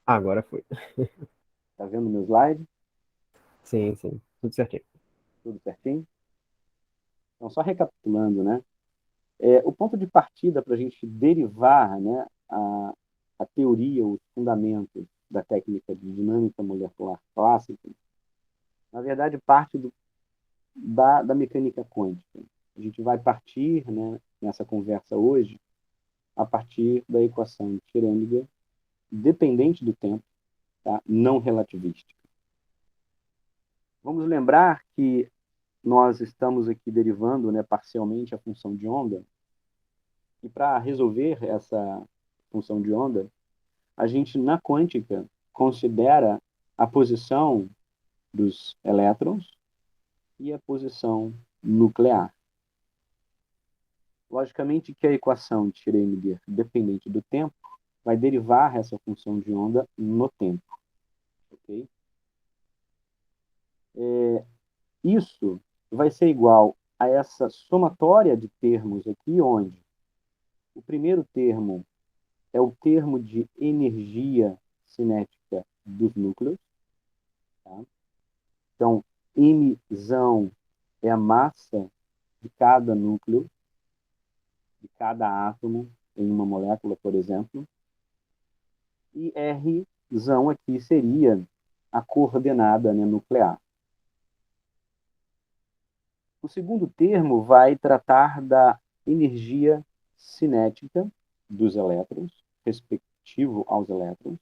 Agora foi. Tá vendo meu slide? Sim, sim. Tudo certinho. Tudo certinho? Então, só recapitulando, né? O ponto de partida para a gente derivar, né, a teoria, os fundamentos da técnica de dinâmica molecular clássica, na verdade, parte da mecânica quântica. A gente vai partir, né, nessa conversa hoje, a partir da equação de Schrödinger, dependente do tempo, tá? Não relativística. Vamos lembrar que nós estamos aqui derivando, né, parcialmente a função de onda, e para resolver essa função de onda, a gente, na quântica, considera a posição dos elétrons e a posição nuclear. Logicamente que a equação de Schrödinger dependente do tempo vai derivar essa função de onda no tempo. Okay? Isso vai ser igual a essa somatória de termos aqui, onde o primeiro termo é o termo de energia cinética dos núcleos. Tá? Então, Mzão é a massa de cada núcleo, de cada átomo em uma molécula, por exemplo. E Rzão aqui seria a coordenada, né, nuclear. O segundo termo vai tratar da energia cinética dos elétrons, respectivo aos elétrons.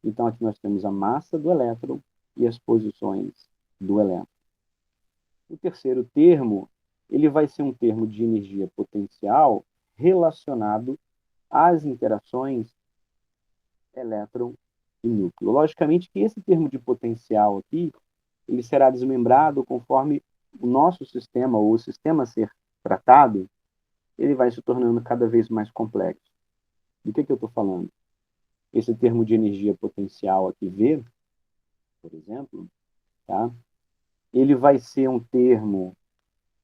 Então, aqui nós temos a massa do elétron e as posições do elétron. O terceiro termo, ele vai ser um termo de energia potencial relacionado às interações elétron e núcleo. Logicamente que esse termo de potencial aqui, ele será desmembrado conforme o nosso sistema, ou o sistema a ser tratado, ele vai se tornando cada vez mais complexo. Do que eu estou falando? Esse termo de energia potencial aqui, V, por exemplo, tá? Ele vai ser um termo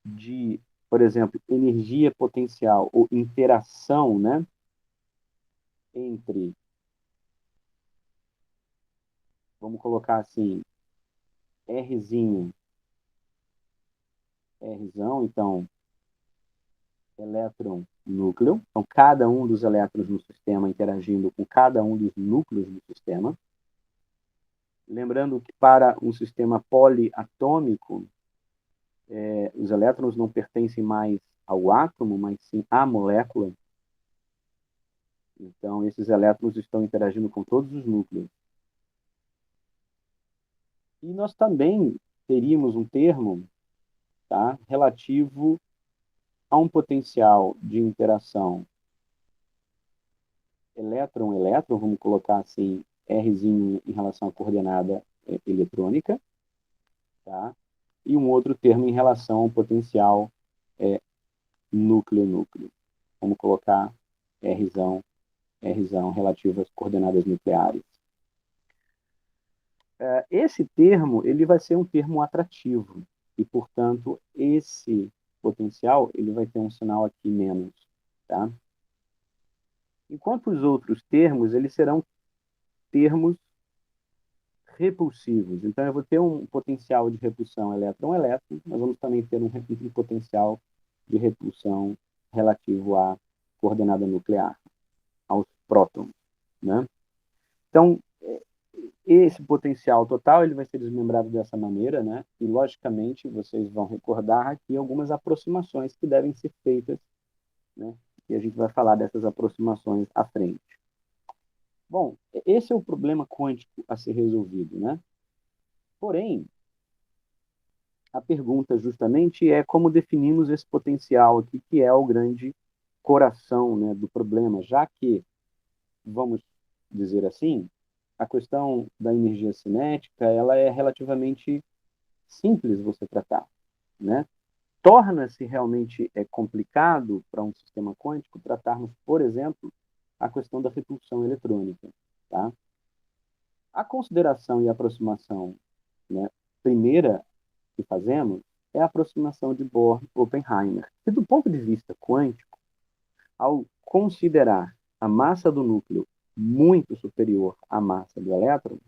de, por exemplo, energia potencial ou interação, né, entre, vamos colocar assim, Rzinho, Rzão, então, elétron, núcleo. Então, cada um dos elétrons no sistema interagindo com cada um dos núcleos do sistema. Lembrando que para um sistema poliatômico, os elétrons não pertencem mais ao átomo, mas sim à molécula. Então, esses elétrons estão interagindo com todos os núcleos. E nós também teríamos um termo, tá, relativo a um potencial de interação elétron-elétron, vamos colocar assim, Rzinho em relação à coordenada eletrônica, tá? E um outro termo em relação ao potencial é, núcleo-núcleo. Vamos colocar Rzão, Rzão relativo às coordenadas nucleares. Esse termo ele vai ser um termo atrativo e, portanto, esse potencial ele vai ter um sinal aqui menos, tá? Enquanto os outros termos eles serão termos repulsivos. Então, eu vou ter um potencial de repulsão elétron-elétron, mas vamos também ter um potencial de repulsão relativo à coordenada nuclear, aos prótons, né? Então, esse potencial total ele vai ser desmembrado dessa maneira, né? E, logicamente, vocês vão recordar aqui algumas aproximações que devem ser feitas, né? E a gente vai falar dessas aproximações à frente. Bom, esse é o problema quântico a ser resolvido, né? Porém, a pergunta justamente é como definimos esse potencial aqui, que é o grande coração, né, do problema, já que, vamos dizer assim, a questão da energia cinética ela é relativamente simples você tratar, né? Torna-se realmente complicado para um sistema quântico tratarmos, por exemplo, a questão da repulsão eletrônica, tá? A consideração e a aproximação, né, primeira que fazemos é a aproximação de Bohr-Oppenheimer. E do ponto de vista quântico, ao considerar a massa do núcleo muito superior à massa do elétron,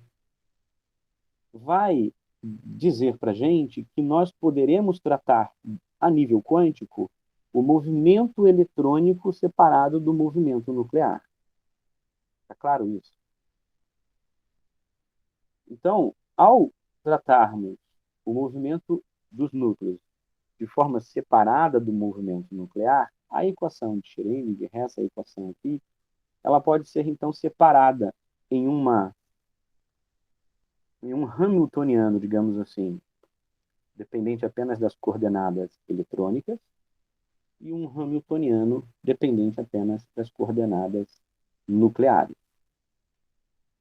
vai dizer para a gente que nós poderemos tratar, a nível quântico, o movimento eletrônico separado do movimento nuclear. Está claro isso? Então, ao tratarmos o movimento dos núcleos de forma separada do movimento nuclear, a equação de Schrödinger, essa equação aqui, ela pode ser então separada em um hamiltoniano, digamos assim, dependente apenas das coordenadas eletrônicas, e um hamiltoniano dependente apenas das coordenadas nucleares.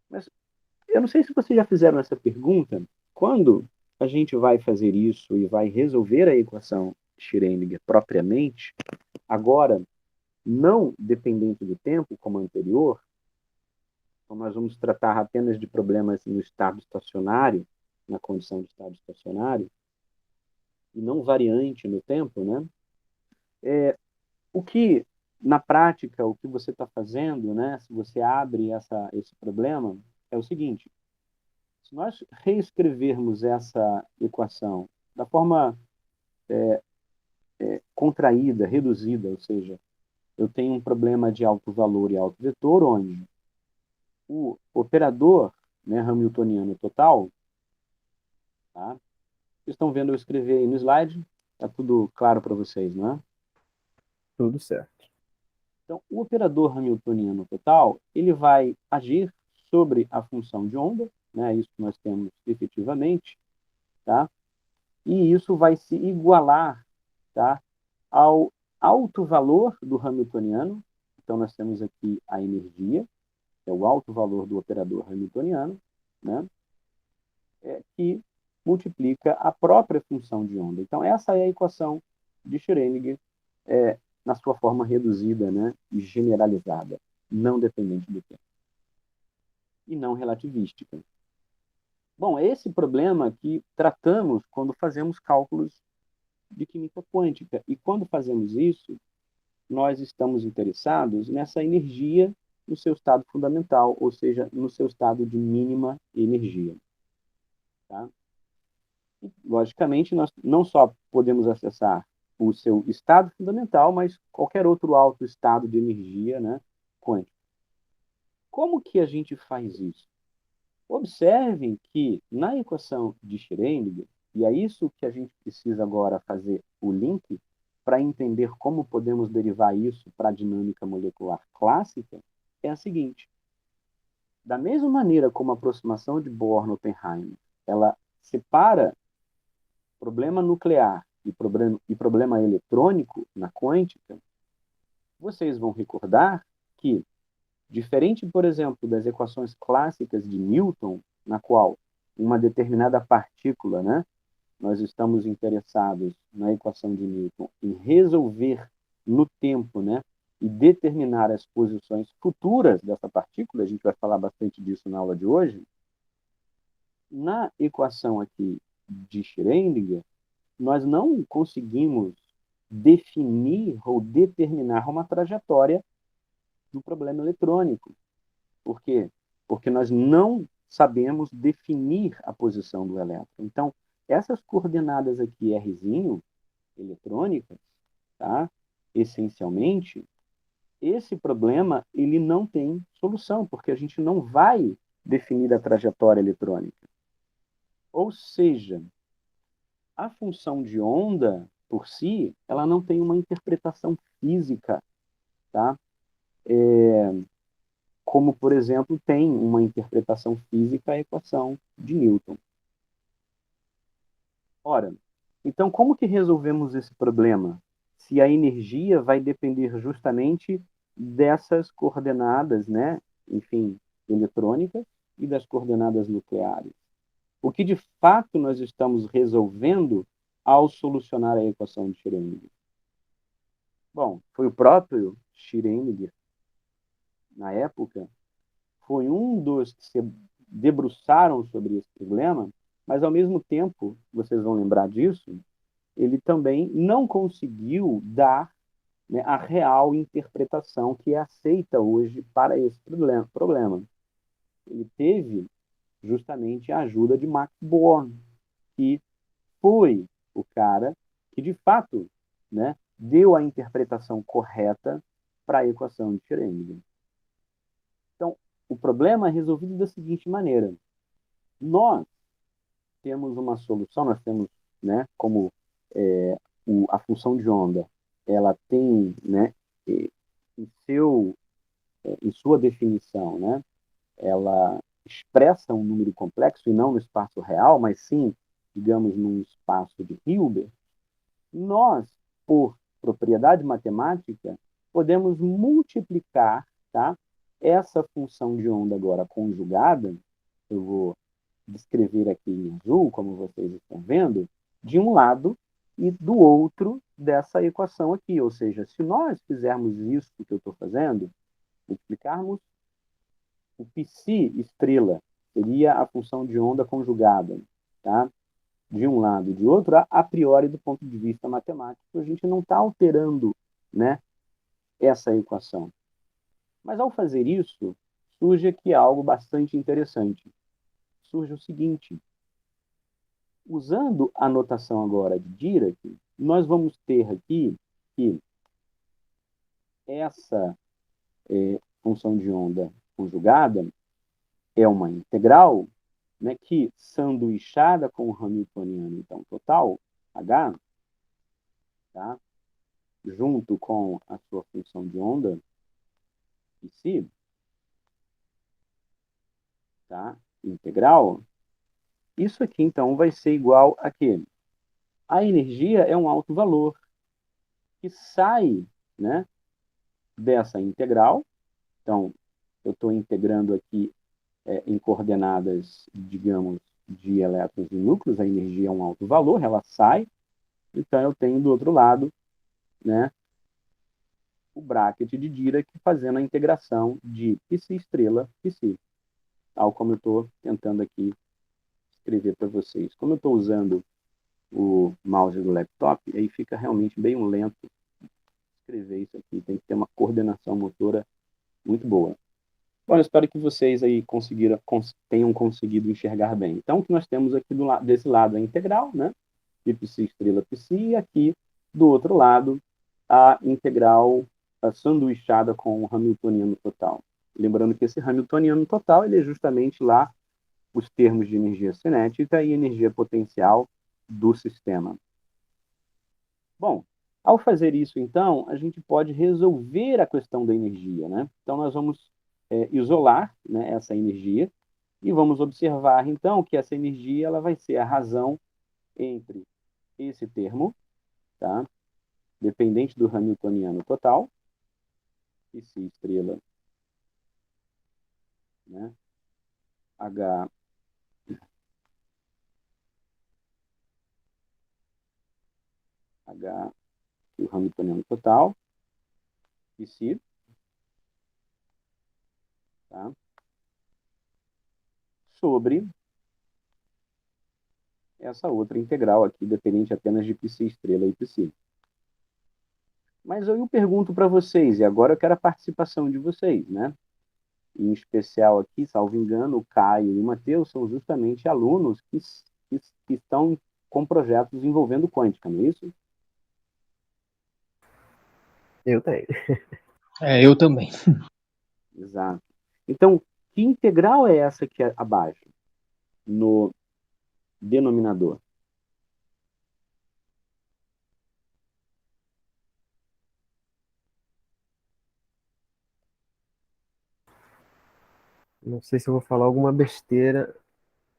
Mas eu não sei se vocês já fizeram essa pergunta. Quando a gente vai fazer isso e vai resolver a equação Schrödinger propriamente, agora não dependente do tempo, como a anterior, então nós vamos tratar apenas de problemas no estado estacionário, na condição de estado estacionário, e não variante no tempo, né? O que, na prática, o que você está fazendo, né, se você abre esse problema, é o seguinte: se nós reescrevermos essa equação da forma contraída, reduzida, ou seja, eu tenho um problema de alto valor e alto vetor, onde o operador, né, hamiltoniano total, tá? Vocês estão vendo eu escrever aí no slide? Está tudo claro para vocês, não é? Tudo certo. Então, o operador hamiltoniano total, ele vai agir sobre a função de onda, né? Isso que nós temos efetivamente, tá? E isso vai se igualar, tá, ao alto valor do hamiltoniano. Então, nós temos aqui a energia, que é o alto valor do operador hamiltoniano, né? Que multiplica a própria função de onda. Então, essa é a equação de Schrödinger, na sua forma reduzida, né, e generalizada, não dependente do tempo. E não relativística. Bom, é esse problema que tratamos quando fazemos cálculos de química quântica. E quando fazemos isso, nós estamos interessados nessa energia no seu estado fundamental, ou seja, no seu estado de mínima energia. Tá? E, logicamente, nós não só podemos acessar o seu estado fundamental, mas qualquer outro alto estado de energia, né, quântica. Como que a gente faz isso? Observem que na equação de Schrödinger, e é isso que a gente precisa agora fazer o link para entender como podemos derivar isso para a dinâmica molecular clássica, é a seguinte: da mesma maneira como a aproximação de Bohr-Oppenheimer, ela separa problema nuclear e problema eletrônico na quântica, vocês vão recordar que, diferente, por exemplo, das equações clássicas de Newton, na qual uma determinada partícula, né, nós estamos interessados na equação de Newton em resolver no tempo, né, e determinar as posições futuras dessa partícula, a gente vai falar bastante disso na aula de hoje. Na equação aqui de Schrödinger, nós não conseguimos definir ou determinar uma trajetória do problema eletrônico. Por quê? Porque nós não sabemos definir a posição do elétron. Então, essas coordenadas aqui, Rzinho, eletrônicas, tá? Essencialmente, esse problema ele não tem solução, porque a gente não vai definir a trajetória eletrônica. Ou seja, a função de onda, por si, ela não tem uma interpretação física, tá? Como, por exemplo, tem uma interpretação física a equação de Newton. Ora, então como que resolvemos esse problema? Se a energia vai depender justamente dessas coordenadas, né, enfim, eletrônicas e das coordenadas nucleares. O que de fato nós estamos resolvendo ao solucionar a equação de Schrödinger? Bom, foi o próprio Schrödinger, na época, foi um dos que se debruçaram sobre esse problema, mas ao mesmo tempo, vocês vão lembrar disso, ele também não conseguiu dar né, a real interpretação que é aceita hoje para esse problema. Ele teve justamente a ajuda de Max Born, que foi o cara que, de fato, né, deu a interpretação correta para a equação de Schrödinger. Então, o problema é resolvido da seguinte maneira. Nós temos uma solução, nós temos, né, como a função de onda, ela tem, né, em, seu, em sua definição, né, ela expressa um número complexo, e não no espaço real, mas sim, digamos, num espaço de Hilbert. Nós, por propriedade matemática, podemos multiplicar, tá, essa função de onda agora conjugada, eu vou descrever aqui em azul, como vocês estão vendo, de um lado e do outro dessa equação aqui. Ou seja, se nós fizermos isso que eu estou fazendo, multiplicarmos o psi estrela, seria a função de onda conjugada, tá? De um lado e de outro, a priori, do ponto de vista matemático, a gente não está alterando, né, essa equação. Mas ao fazer isso, surge aqui algo bastante interessante. Surge o seguinte: usando a notação agora de Dirac, nós vamos ter aqui que essa função de onda conjugada é uma integral, né, que, sanduichada com o Hamiltoniano, então, total, H, tá, junto com a sua função de onda, psi, tá, integral, isso aqui, então, vai ser igual a quê? A energia é um alto valor que sai, né, dessa integral. Então, eu estou integrando aqui em coordenadas, digamos, de elétrons e núcleos, a energia é um alto valor, ela sai, então eu tenho do outro lado, né, o bracket de Dirac fazendo a integração de psi estrela, psi, tal como eu estou tentando aqui escrever para vocês. Como eu estou usando o mouse do laptop, aí fica realmente bem lento escrever isso aqui, tem que ter uma coordenação motora muito boa. Bom, eu espero que vocês aí tenham conseguido enxergar bem. Então, o que nós temos aqui desse lado é a integral, né? De psi estrela psi, e aqui do outro lado a integral sanduichada com o Hamiltoniano total. Lembrando que esse Hamiltoniano total ele é justamente lá os termos de energia cinética e energia potencial do sistema. Bom, ao fazer isso, então, a gente pode resolver a questão da energia, né? Então, nós vamos isolar, né, essa energia e vamos observar, então, que essa energia ela vai ser a razão entre esse termo, tá, dependente do Hamiltoniano total, psi estrela, né, H, H, o Hamiltoniano total, psi, tá, sobre essa outra integral aqui, dependente apenas de psi estrela e psi. Mas eu pergunto para vocês, e agora eu quero a participação de vocês, né? Em especial aqui, salvo engano, o Caio e o Matheus são justamente alunos que estão com projetos envolvendo quântica, não é isso? Eu tenho. Eu também. Exato. Então, que integral é essa aqui abaixo, no denominador? Não sei se eu vou falar alguma besteira.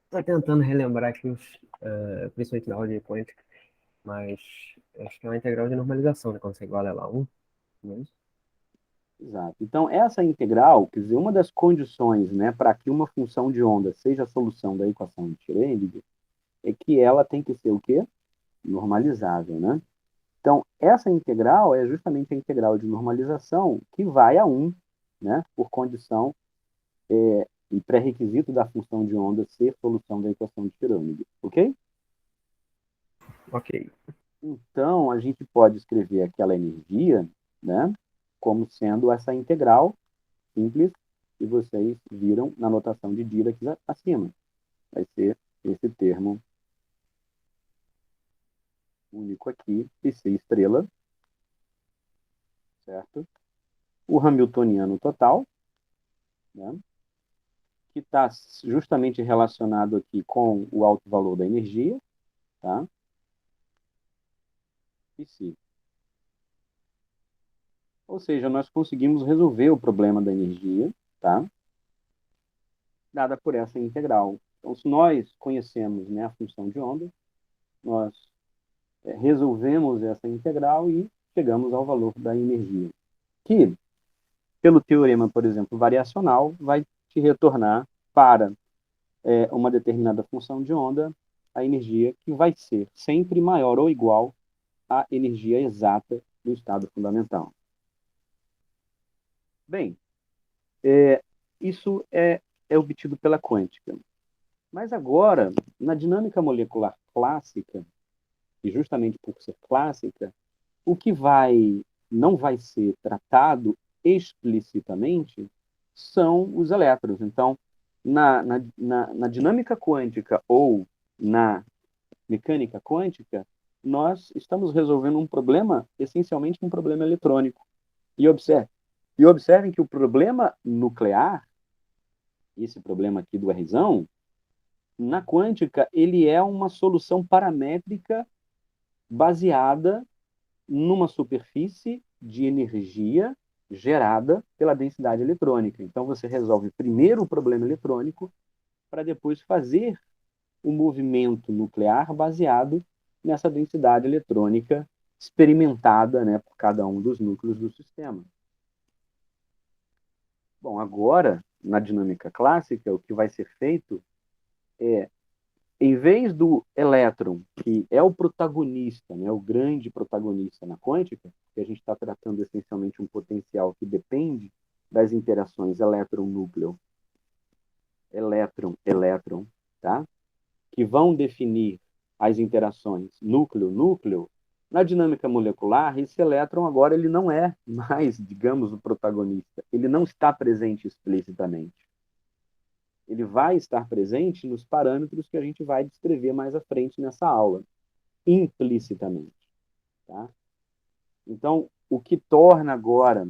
Tô tentando relembrar aqui, principalmente na aula de quântica, mas acho que é uma integral de normalização, né? Quando você iguala ela a 1. Não é isso? Exato. Então, essa integral, quer dizer, uma das condições, né, para que uma função de onda seja a solução da equação de Schrödinger é que ela tem que ser o quê? Normalizável, né? Então, essa integral é justamente a integral de normalização que vai a 1, né, por condição e pré-requisito da função de onda ser solução da equação de Schrödinger, ok? Ok. Então, a gente pode escrever aquela energia né, como sendo essa integral simples que vocês viram na notação de Dirac acima. Vai ser esse termo único aqui, psi estrela, certo? O Hamiltoniano total, né, que está justamente relacionado aqui com o alto valor da energia, tá? Psi. Ou seja, nós conseguimos resolver o problema da energia, tá? Dada por essa integral. Então, se nós conhecemos, né, a função de onda, nós resolvemos essa integral e chegamos ao valor da energia, que, pelo teorema, por exemplo, variacional, vai te retornar para uma determinada função de onda a energia que vai ser sempre maior ou igual à energia exata do estado fundamental. Bem, isso é obtido pela quântica. Mas agora, na dinâmica molecular clássica, e justamente por ser clássica, o que não vai ser tratado explicitamente são os elétrons. Então, na dinâmica quântica ou na mecânica quântica, nós estamos resolvendo um problema, essencialmente um problema eletrônico. E observem que o problema nuclear, esse problema aqui do Rzão, na quântica, ele é uma solução paramétrica baseada numa superfície de energia gerada pela densidade eletrônica. Então, você resolve primeiro o problema eletrônico para depois fazer o movimento nuclear baseado nessa densidade eletrônica experimentada, né, por cada um dos núcleos do sistema. Bom, agora, na dinâmica clássica, o que vai ser feito é, em vez do elétron, que é o protagonista, né, o grande protagonista na quântica, que a gente está tratando essencialmente um potencial que depende das interações elétron-núcleo, elétron-elétron, tá? Que vão definir as interações núcleo-núcleo, na dinâmica molecular, esse elétron agora ele não é mais, digamos, o protagonista. Ele não está presente explicitamente. Ele vai estar presente nos parâmetros que a gente vai descrever mais à frente nessa aula, implicitamente. Tá? Então, o que torna agora,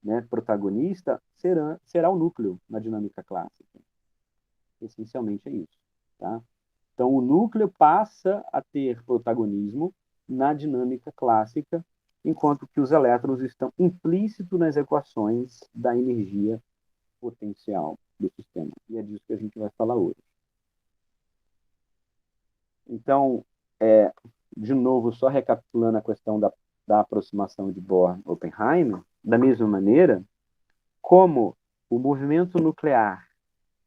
né, protagonista será o núcleo na dinâmica clássica. Essencialmente é isso. Tá? Então, o núcleo passa a ter protagonismo na dinâmica clássica, enquanto que os elétrons estão implícitos nas equações da energia potencial do sistema. E é disso que a gente vai falar hoje. Então, de novo, só recapitulando a questão da aproximação de Bohr-Oppenheimer, da mesma maneira, como o movimento nuclear,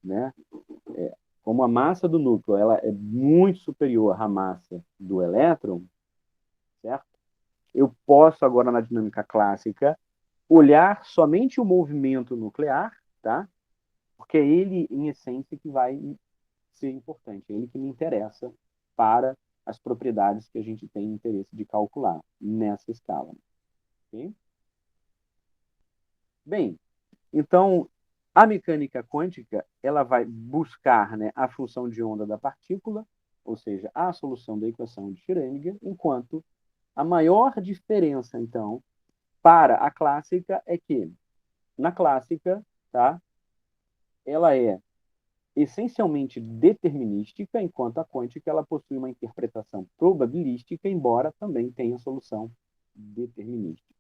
né, como a massa do núcleo ela é muito superior à massa do elétron, certo? Eu posso agora, na dinâmica clássica, olhar somente o movimento nuclear, tá? Porque é ele, em essência, que vai ser importante, é ele que me interessa para as propriedades que a gente tem interesse de calcular nessa escala. Okay? Bem, então, a mecânica quântica ela vai buscar, né, a função de onda da partícula, ou seja, a solução da equação de Schrödinger, enquanto a maior diferença, então, para a clássica é que, na clássica, tá, ela é essencialmente determinística, enquanto a quântica ela possui uma interpretação probabilística, embora também tenha solução determinística.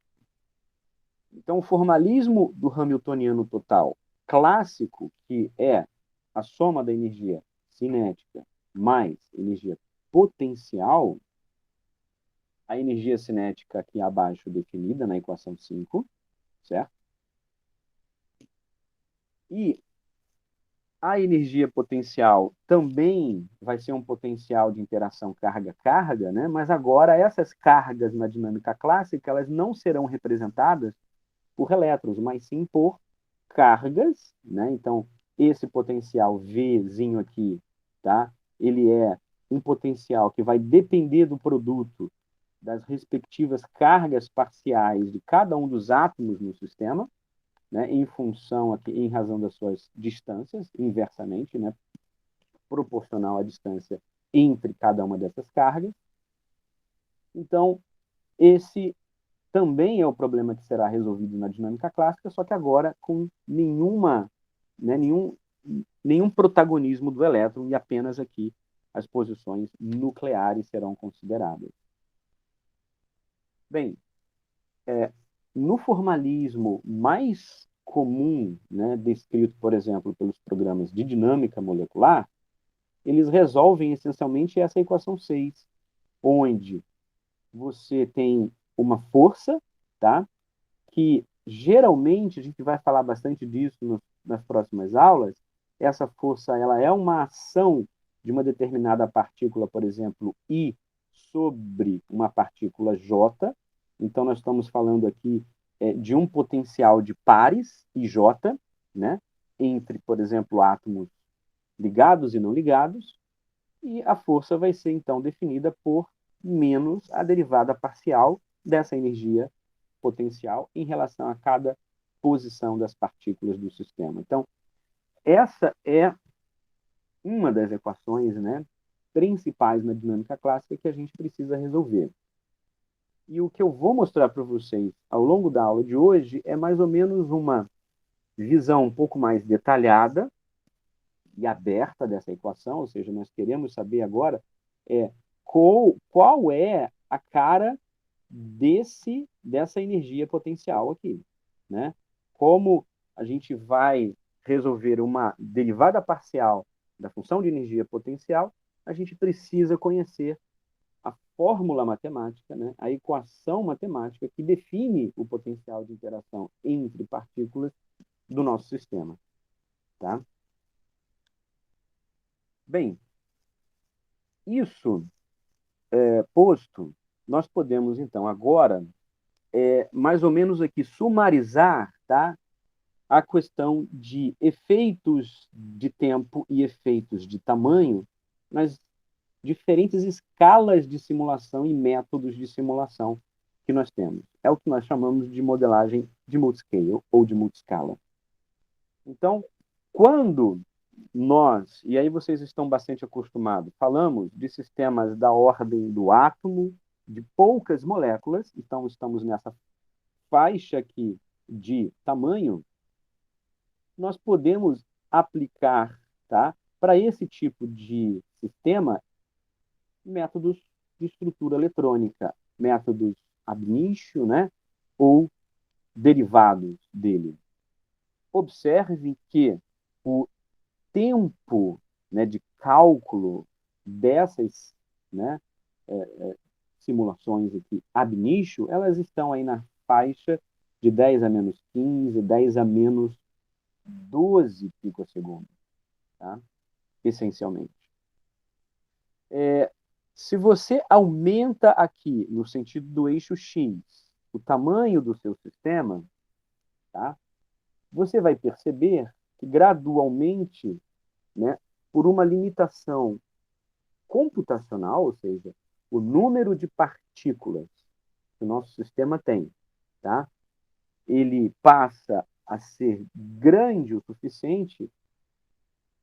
Então, o formalismo do Hamiltoniano total clássico, que é a soma da energia cinética mais energia potencial, a energia cinética aqui abaixo definida na equação 5, certo? E a energia potencial também vai ser um potencial de interação carga-carga, né? Mas agora essas cargas na dinâmica clássica elas não serão representadas por elétrons, mas sim por cargas, né? Então, esse potencial Vzinho aqui, tá? Ele é um potencial que vai depender do produto das respectivas cargas parciais de cada um dos átomos no sistema, né, em função aqui, em razão das suas distâncias, inversamente, né, proporcional à distância entre cada uma dessas cargas. Então, esse também é o problema que será resolvido na dinâmica clássica, só que agora com nenhum protagonismo do elétron e apenas aqui as posições nucleares serão consideradas. Bem, no formalismo mais comum, né, descrito, por exemplo, pelos programas de dinâmica molecular, eles resolvem essencialmente essa equação 6, onde você tem uma força, tá? Que geralmente, a gente vai falar bastante disso nas próximas aulas, essa força ela é uma ação de uma determinada partícula, por exemplo, I sobre uma partícula J. Então, nós estamos falando aqui de um potencial de pares, IJ, né? Entre, por exemplo, átomos ligados e não ligados, e a força vai ser, então, definida por menos a derivada parcial dessa energia potencial em relação a cada posição das partículas do sistema. Então, essa é uma das equações, né, principais na dinâmica clássica que a gente precisa resolver. E o que eu vou mostrar para vocês ao longo da aula de hoje é mais ou menos uma visão um pouco mais detalhada e aberta dessa equação, ou seja, nós queremos saber agora qual é a cara dessa energia potencial aqui, né? Como a gente vai resolver uma derivada parcial da função de energia potencial, a gente precisa conhecer a fórmula matemática, né? A equação matemática que define o potencial de interação entre partículas do nosso sistema, tá? Bem, isso posto, nós podemos, então, agora, mais ou menos aqui, sumarizar, tá, a questão de efeitos de tempo e efeitos de tamanho nas diferentes escalas de simulação e métodos de simulação que nós temos. É o que nós chamamos de modelagem de multiscale ou de multiscala. Então, quando nós, e aí vocês estão bastante acostumados, falamos de sistemas da ordem do átomo, de poucas moléculas, então estamos nessa faixa aqui de tamanho, nós podemos aplicar, tá, para esse tipo de sistema métodos de estrutura eletrônica, métodos ab initio, né, ou derivados dele. Observe que o tempo, né, de cálculo dessas, né, simulações aqui ab initio, elas estão aí na faixa de 10 a menos 15, 10 a menos 12 picosegundos, tá? Essencialmente. Se você aumenta aqui, no sentido do eixo X, o tamanho do seu sistema, tá? Você vai perceber que gradualmente, né, por uma limitação computacional, ou seja, o número de partículas que o nosso sistema tem, tá? Ele passa a ser grande o suficiente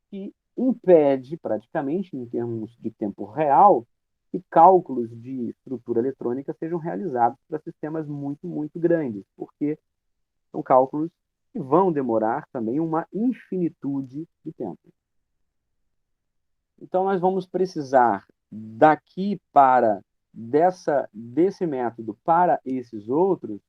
que impede, praticamente, em termos de tempo real, que cálculos de estrutura eletrônica sejam realizados para sistemas muito, muito grandes, porque são cálculos que vão demorar também uma infinitude de tempo. Então, nós vamos precisar daqui para desse método para esses outros,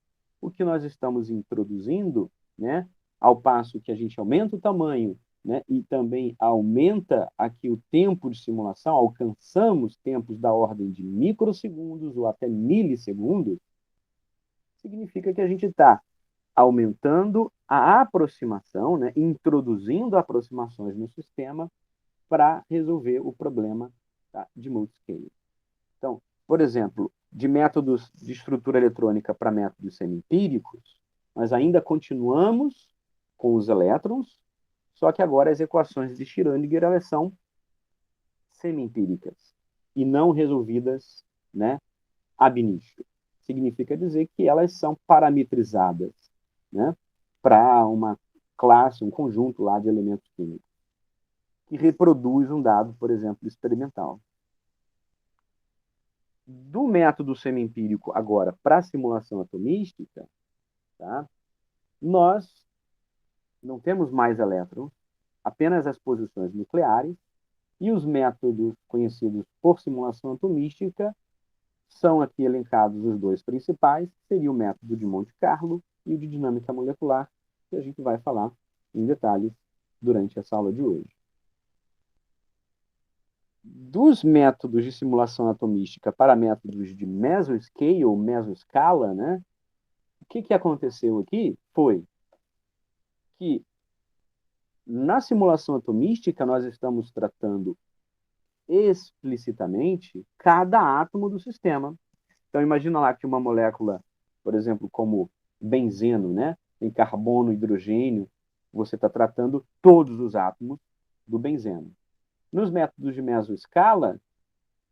o que nós estamos introduzindo, né, ao passo que a gente aumenta o tamanho, né, e também aumenta aqui o tempo de simulação, alcançamos tempos da ordem de microsegundos ou até milissegundos, significa que a gente está aumentando a aproximação, né, introduzindo aproximações no sistema para resolver o problema, tá, de multiscale. Então, por exemplo, de métodos de estrutura eletrônica para métodos semi-empíricos, nós ainda continuamos com os elétrons, só que agora as equações de Schrödinger elas são semi-empíricas e não resolvidas, né, ab initio. Significa dizer que elas são parametrizadas, né, para uma classe, um conjunto lá de elementos químicos, que reproduz um dado, por exemplo, experimental. Do método semi-empírico agora para a simulação atomística, tá, nós não temos mais elétrons, apenas as posições nucleares, e os métodos conhecidos por simulação atomística são aqui elencados os dois principais, que seria o método de Monte Carlo e o de dinâmica molecular, que a gente vai falar em detalhes durante essa aula de hoje. Dos métodos de simulação atomística para métodos de mesoscale ou mesoscala, né, o que aconteceu aqui foi que na simulação atomística nós estamos tratando explicitamente cada átomo do sistema. Então imagina lá que uma molécula, por exemplo, como benzeno, né, tem carbono, hidrogênio, você está tratando todos os átomos do benzeno. Nos métodos de mesoescala,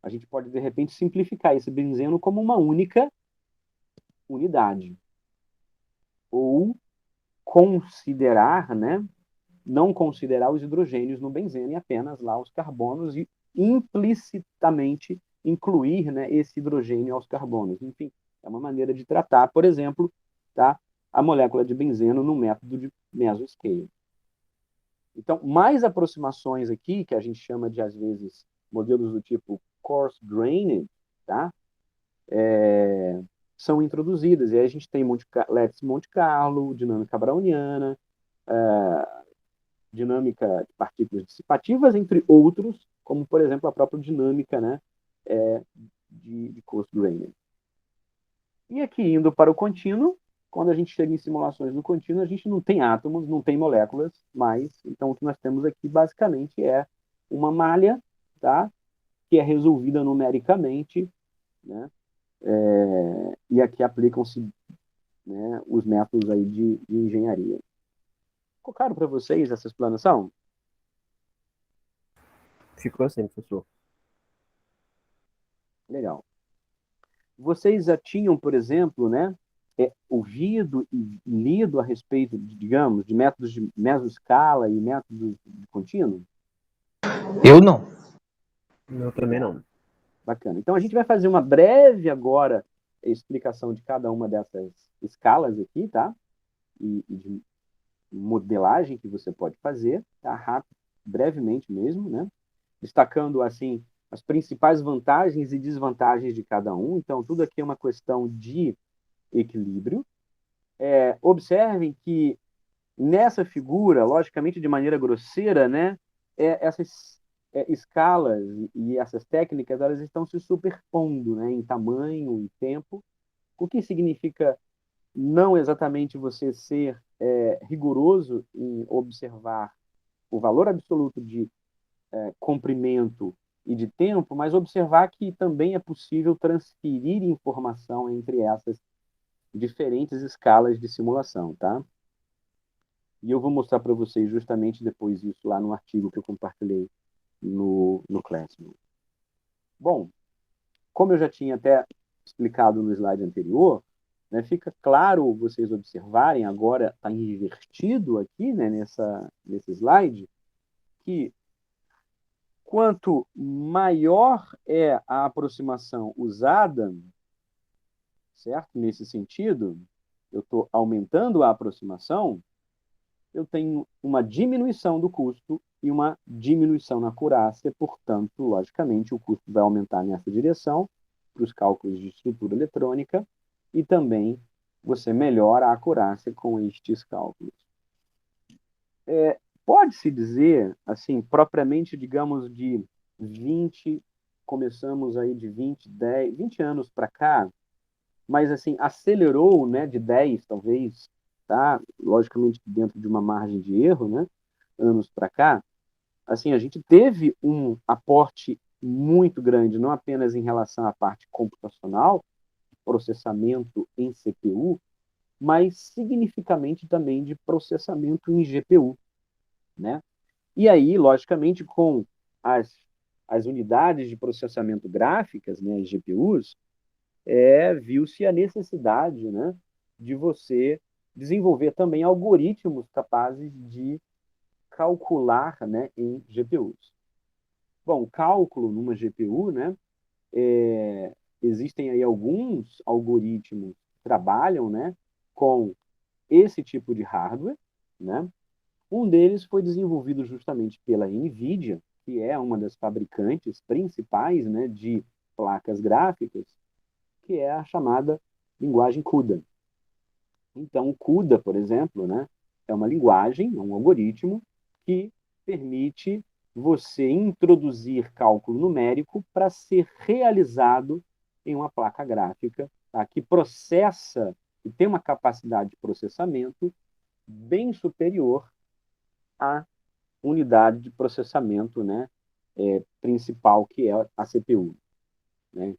a gente pode, de repente, simplificar esse benzeno como uma única unidade. Ou considerar, né, não considerar os hidrogênios no benzeno e apenas lá os carbonos e implicitamente incluir, né, esse hidrogênio aos carbonos. Enfim, é uma maneira de tratar, por exemplo, tá, a molécula de benzeno no método de mesoscale. Então, mais aproximações aqui, que a gente chama de, às vezes, modelos do tipo coarse-grained, tá? São introduzidas. E aí a gente tem Lattice Monte Carlo, dinâmica browniana, dinâmica de partículas dissipativas, entre outros, como, por exemplo, a própria dinâmica, né, de coarse-grained. E aqui, indo para o contínuo, quando a gente chega em simulações no contínuo, a gente não tem átomos, não tem moléculas, mas então o que nós temos aqui basicamente é uma malha, tá, que é resolvida numericamente, né, e aqui aplicam-se, né, os métodos aí de engenharia. Ficou claro para vocês essa explanação? Ficou assim, professor. Legal. Vocês já tinham, por exemplo, né, ouvido e lido a respeito, digamos, de métodos de mesoscala e métodos de contínuo? Eu não. Eu também não. Bacana. Então, a gente vai fazer uma breve agora explicação de cada uma dessas escalas aqui, tá? E de modelagem que você pode fazer, tá? Rápido, brevemente mesmo, né? Destacando, assim, as principais vantagens e desvantagens de cada um. Então, tudo aqui é uma questão de equilíbrio. Observem que nessa figura, logicamente de maneira grosseira, né, essas escalas e essas técnicas, elas estão se superpondo, né, em tamanho e tempo, o que significa não exatamente você ser rigoroso em observar o valor absoluto de comprimento e de tempo, mas observar que também é possível transferir informação entre essas diferentes escalas de simulação, tá? E eu vou mostrar para vocês justamente depois isso lá no artigo que eu compartilhei no Classroom. Bom, como eu já tinha até explicado no slide anterior, né, fica claro vocês observarem, agora está invertido aqui, né, nesse slide, que quanto maior é a aproximação usada, certo? Nesse sentido, eu estou aumentando a aproximação, eu tenho uma diminuição do custo e uma diminuição na acurácia, portanto, logicamente, o custo vai aumentar nessa direção para os cálculos de estrutura eletrônica e também você melhora a acurácia com estes cálculos. Pode-se dizer, assim, propriamente, digamos, de 20, começamos aí de 20 anos para cá, mas assim, acelerou, né, de 10 talvez, tá? Logicamente dentro de uma margem de erro, né, anos para cá, assim, a gente teve um aporte muito grande, não apenas em relação à parte computacional, processamento em CPU, mas significativamente também de processamento em GPU, né? E aí, logicamente, com as unidades de processamento gráficas, né, as GPUs, viu-se a necessidade, né, de você desenvolver também algoritmos capazes de calcular, né, em GPUs. Bom, cálculo numa GPU, né, existem aí alguns algoritmos que trabalham, né, com esse tipo de hardware, né? Um deles foi desenvolvido justamente pela NVIDIA, que é uma das fabricantes principais, né, de placas gráficas, que é a chamada linguagem CUDA. Então, o CUDA, por exemplo, né, é uma linguagem, um algoritmo que permite você introduzir cálculo numérico para ser realizado em uma placa gráfica, tá, que processa e tem uma capacidade de processamento bem superior à unidade de processamento, né, principal, que é a CPU. Né?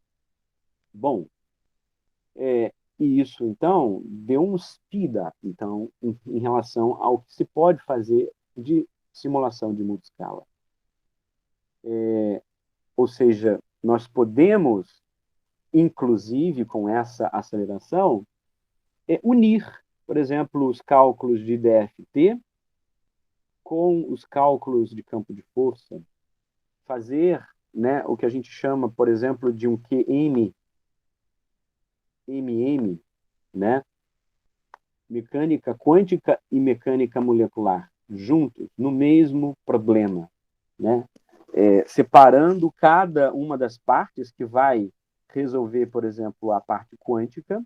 Bom, e isso, então, deu um speed up então, em relação ao que se pode fazer de simulação de multiscala. Ou seja, nós podemos, inclusive, com essa aceleração, unir, por exemplo, os cálculos de DFT com os cálculos de campo de força, fazer, né, o que a gente chama, por exemplo, de um QM, MM, né, mecânica quântica e mecânica molecular, juntos, no mesmo problema, né? Separando cada uma das partes que vai resolver, por exemplo, a parte quântica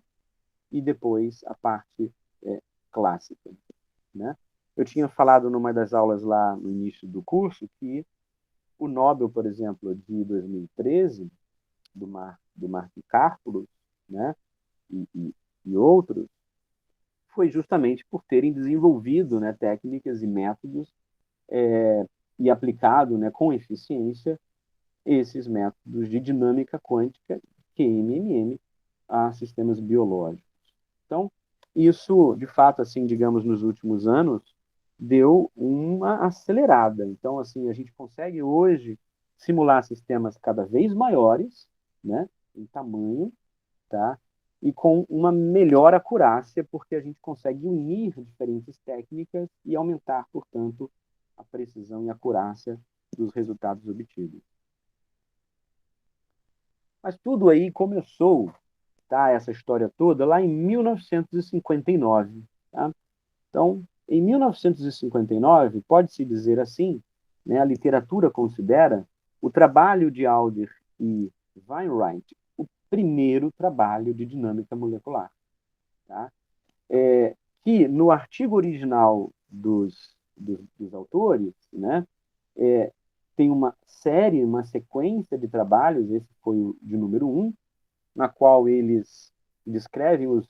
e depois a parte clássica, né? Eu tinha falado numa das aulas lá no início do curso que o Nobel, por exemplo, de 2013, do Mark Karplus, né, e outros, foi justamente por terem desenvolvido, né, técnicas e métodos e aplicado, né, com eficiência esses métodos de dinâmica quântica, QMMM, a sistemas biológicos. Então, isso, de fato, assim, digamos, nos últimos anos, deu uma acelerada. Então, assim, a gente consegue hoje simular sistemas cada vez maiores, né, em tamanho, tá? E com uma melhor acurácia, porque a gente consegue unir diferentes técnicas e aumentar, portanto, a precisão e acurácia dos resultados obtidos. Mas tudo aí começou, tá, essa história toda, lá em 1959. Tá? Então, em 1959, pode-se dizer assim, né, a literatura considera o trabalho de Alder e Wainwright o primeiro trabalho de dinâmica molecular. Tá? Que no artigo original dos autores, né, tem uma série, uma sequência de trabalhos, esse foi o de número 1, na qual eles descrevem os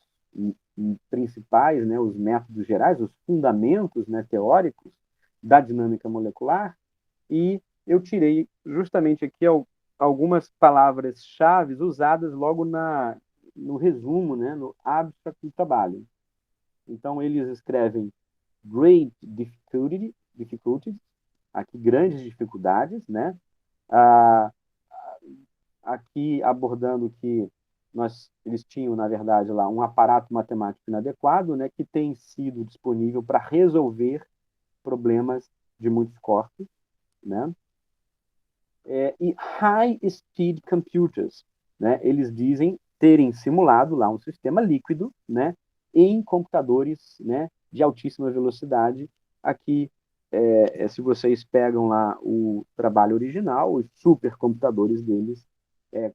principais, né, os métodos gerais, os fundamentos, né, teóricos da dinâmica molecular, e eu tirei justamente aqui algumas palavras-chave usadas logo no resumo, né, no abstract do trabalho. Então, eles escrevem great difficulties, aqui grandes dificuldades, né? Aqui abordando que eles tinham, na verdade, lá um aparato matemático inadequado, né, que tem sido disponível para resolver problemas de muitos corpos, né? E high speed computers, né? Eles dizem terem simulado lá um sistema líquido, né, em computadores, né, de altíssima velocidade. Aqui, se vocês pegam lá o trabalho original, os supercomputadores deles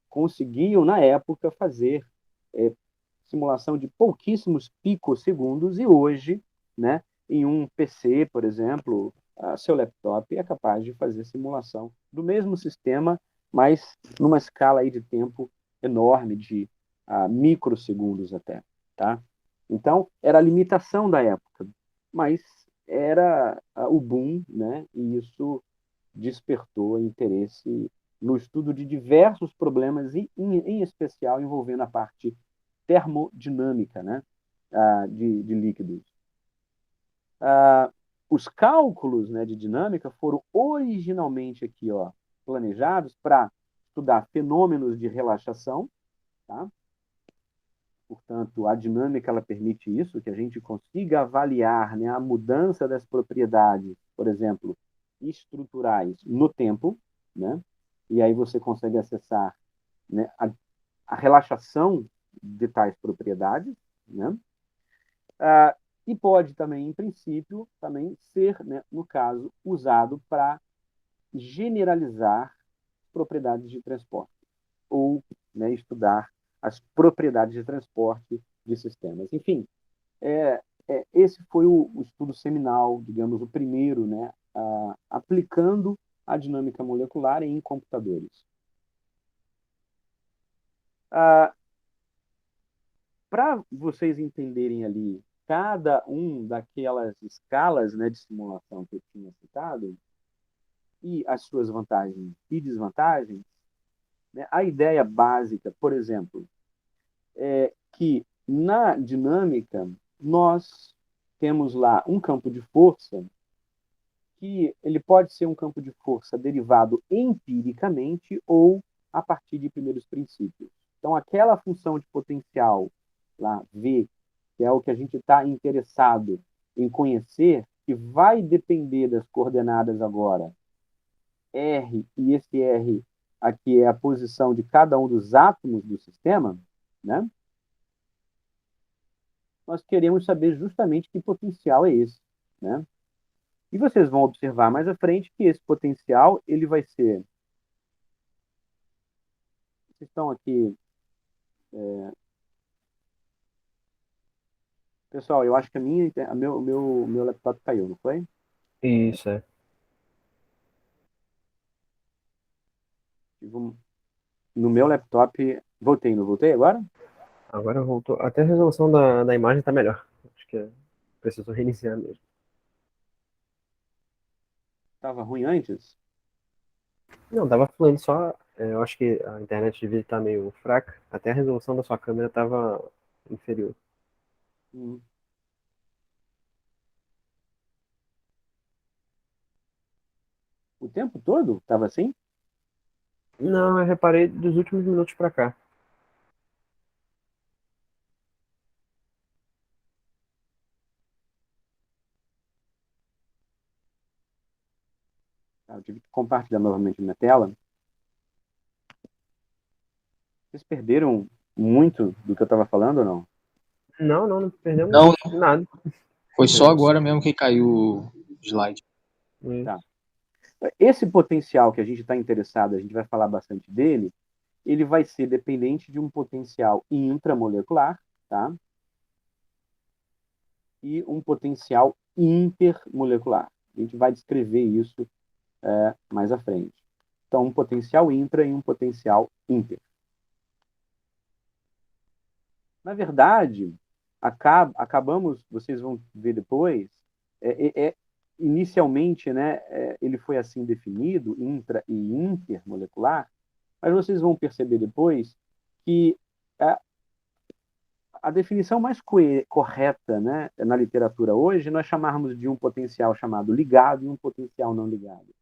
conseguiam, na época, fazer simulação de pouquíssimos picosegundos, e hoje, né, em um PC, por exemplo, seu laptop é capaz de fazer simulação do mesmo sistema, mas numa escala aí de tempo enorme, de microsegundos até. Tá? Então, era a limitação da época, mas era o boom, né, e isso despertou interesse no estudo de diversos problemas, em especial envolvendo a parte termodinâmica, né, de líquidos. Os cálculos, né, de dinâmica foram originalmente aqui, ó, planejados para estudar fenômenos de relaxação, tá? Portanto, a dinâmica ela permite isso, que a gente consiga avaliar, né, a mudança das propriedades, por exemplo, estruturais no tempo, né? E aí você consegue acessar, né, a relaxação de tais propriedades, né? E pode também, em princípio, também ser, né, no caso, usado para generalizar propriedades de transporte ou, né, estudar as propriedades de transporte de sistemas. Enfim, esse foi o estudo seminal, digamos, o primeiro, né, aplicando a dinâmica molecular em computadores. Para vocês entenderem ali cada daquelas escalas, né, de simulação que eu tinha citado e as suas vantagens e desvantagens, né, a ideia básica, por exemplo, é que na dinâmica nós temos lá um campo de força que ele pode ser um campo de força derivado empiricamente ou a partir de primeiros princípios. Então, aquela função de potencial lá, V, que é o que a gente está interessado em conhecer, que vai depender das coordenadas agora, R, e esse R aqui é a posição de cada um dos átomos do sistema, né? Nós queremos saber justamente que potencial é esse, né? E vocês vão observar mais à frente que esse potencial ele vai ser. Vocês estão aqui. Pessoal, eu acho que meu laptop caiu, não foi? Isso, é. No meu laptop. Voltei, não voltei agora? Agora voltou. Até a resolução da imagem tá melhor. Acho que preciso reiniciar mesmo. Estava ruim antes? Não, tava fluindo só. Eu acho que a internet devia estar meio fraca. Até a resolução da sua câmera tava inferior. Hum. O tempo todo? Estava assim? Não, eu reparei dos últimos minutos pra cá. Eu tive que compartilhar novamente minha tela. Vocês perderam muito do que eu estava falando ou não? Não, não Não, perdemos nada. foi só Isso, agora mesmo que caiu o slide. Tá. isso. Esse potencial que a gente está interessado, a gente vai falar bastante dele, ele vai ser dependente de um potencial intramolecular, tá? E um potencial intermolecular. A gente vai descrever isso mais à frente. Então, um potencial intra e um potencial inter. Na verdade, acabamos, vocês vão ver depois, inicialmente, né, ele foi assim definido, intra e intermolecular, mas vocês vão perceber depois que a, a definição mais correta, né, na literatura hoje, nós chamarmos de um potencial chamado ligado e um potencial não ligado.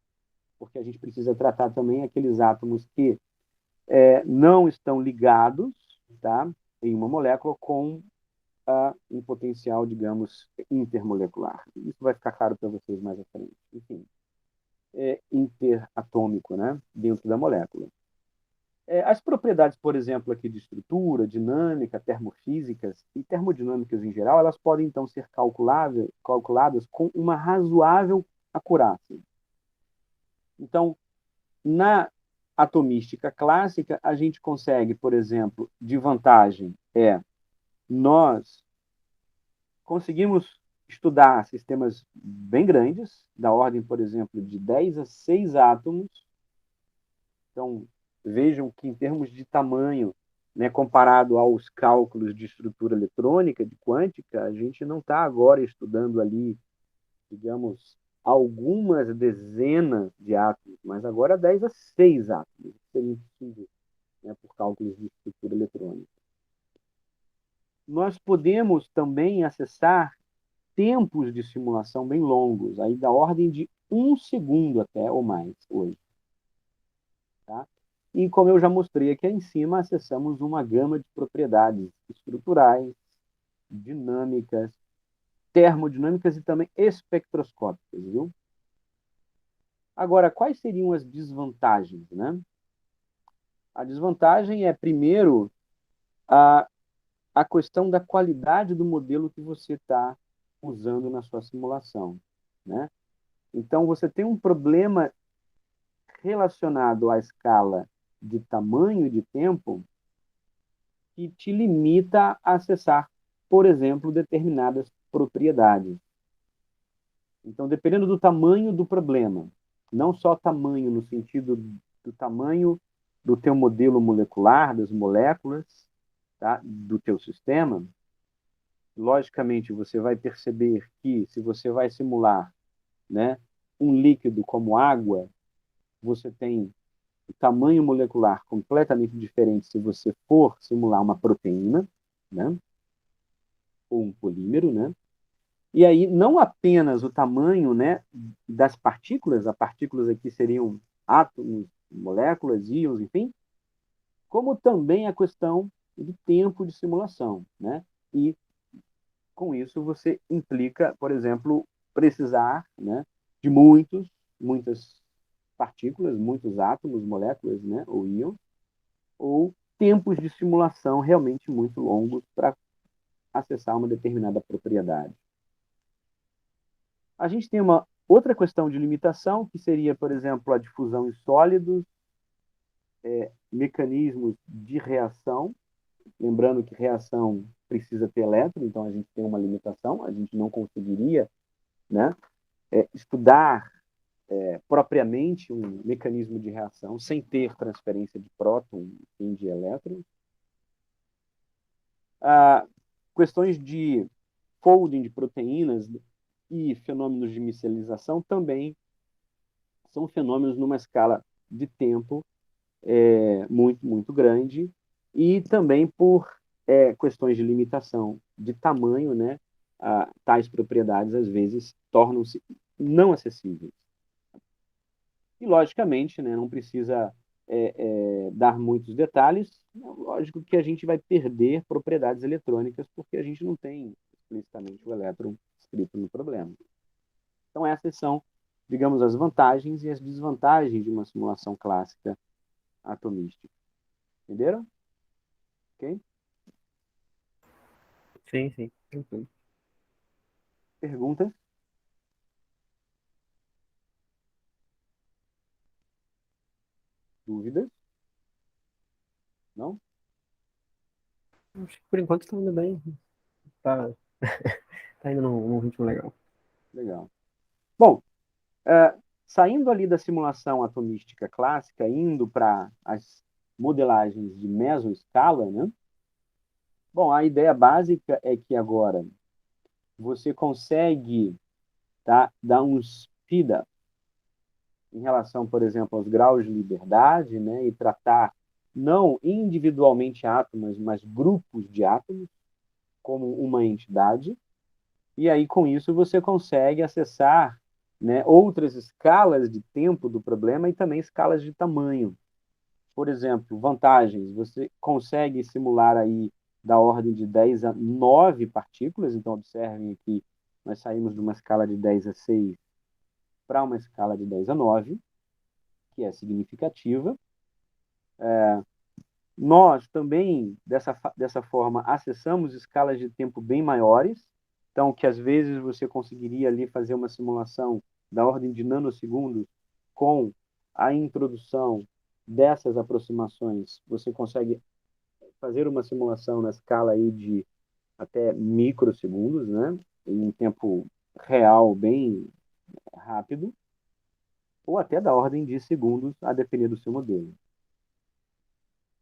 Porque a gente precisa tratar também aqueles átomos que não estão ligados, tá, em uma molécula com um potencial, digamos, intermolecular. Isso vai ficar claro para vocês mais à frente. Enfim, interatômico, né, dentro da molécula. As propriedades, por exemplo, aqui de estrutura, dinâmica, termofísicas e termodinâmicas em geral, elas podem então ser calculadas com uma razoável acurácia. Então, na atomística clássica, a gente consegue, por exemplo, de vantagem nós conseguimos estudar sistemas bem grandes, da ordem, por exemplo, de 10 a 6 átomos. Então, vejam que, em termos de tamanho, né, comparado aos cálculos de estrutura eletrônica, de quântica, a gente não está agora estudando ali, digamos, algumas dezenas de átomos, mas agora 10 a 6 átomos. Seria impossível, né, por cálculos de estrutura eletrônica. Nós podemos também acessar tempos de simulação bem longos, da ordem de 1 segundo até ou mais hoje. Tá? E como eu já mostrei aqui em cima, acessamos uma gama de propriedades estruturais, dinâmicas, termodinâmicas e também espectroscópicas, viu? Agora, quais seriam as desvantagens, né? A desvantagem é, primeiro, a, a questão da qualidade do modelo que você está usando na sua simulação, né? Então, você tem um problema relacionado à escala de tamanho e de tempo que te limita a acessar, por exemplo, determinadas propriedades. Então, dependendo do tamanho do problema, não só tamanho no sentido do tamanho do teu modelo molecular, das moléculas, tá? Do teu sistema, logicamente você vai perceber que se você vai simular, né, um líquido como água, você tem o tamanho molecular completamente diferente se você for simular uma proteína, né, ou um polímero, né? E aí não apenas o tamanho, né, das partículas, as partículas aqui seriam átomos, moléculas, íons, enfim, como também a questão do tempo de simulação, né? E com isso você implica, por exemplo, precisar, né, de muitas partículas, muitos átomos, moléculas, né, ou íons, ou tempos de simulação realmente muito longos para acessar uma determinada propriedade. A gente tem uma outra questão de limitação, que seria, por exemplo, a difusão em sólidos, mecanismos de reação, lembrando que reação precisa ter elétron, então a gente tem uma limitação, a gente não conseguiria, né, estudar propriamente um mecanismo de reação sem ter transferência de próton e de elétron. Questões de folding de proteínas e fenômenos de micelização também são fenômenos numa escala de tempo muito grande e também por questões de limitação de tamanho, né, tais propriedades às vezes tornam-se não acessíveis. E, logicamente, né, não precisa dar muitos detalhes, lógico que a gente vai perder propriedades eletrônicas porque a gente não tem explicitamente o elétron escrito no problema. Então, essas são, digamos, as vantagens e as desvantagens de uma simulação clássica atomística. Entenderam? Ok? Sim, sim. Tranquilo. Perguntas? Dúvidas? Não? Acho que por enquanto tá indo bem. Tá, tá indo num ritmo legal. Legal. Bom, saindo ali da simulação atomística clássica, indo para as modelagens de mesoescala, né? Bom, a ideia básica é que agora você consegue, tá, dar um speed up em relação, por exemplo, aos graus de liberdade, né, e tratar não individualmente átomos, mas grupos de átomos como uma entidade. E aí, com isso, você consegue acessar, né, outras escalas de tempo do problema e também escalas de tamanho. Por exemplo, vantagens, você consegue simular aí da ordem de 10 a 9 partículas, então observem aqui, nós saímos de uma escala de 10 a 6 para uma escala de 10 a 9, que é significativa. Nós também, dessa forma, acessamos escalas de tempo bem maiores, então que às vezes você conseguiria ali fazer uma simulação da ordem de nanosegundos com a introdução dessas aproximações, você consegue fazer uma simulação na escala aí de até microsegundos, né? Em um tempo real bem rápido, ou até da ordem de segundos, a depender do seu modelo.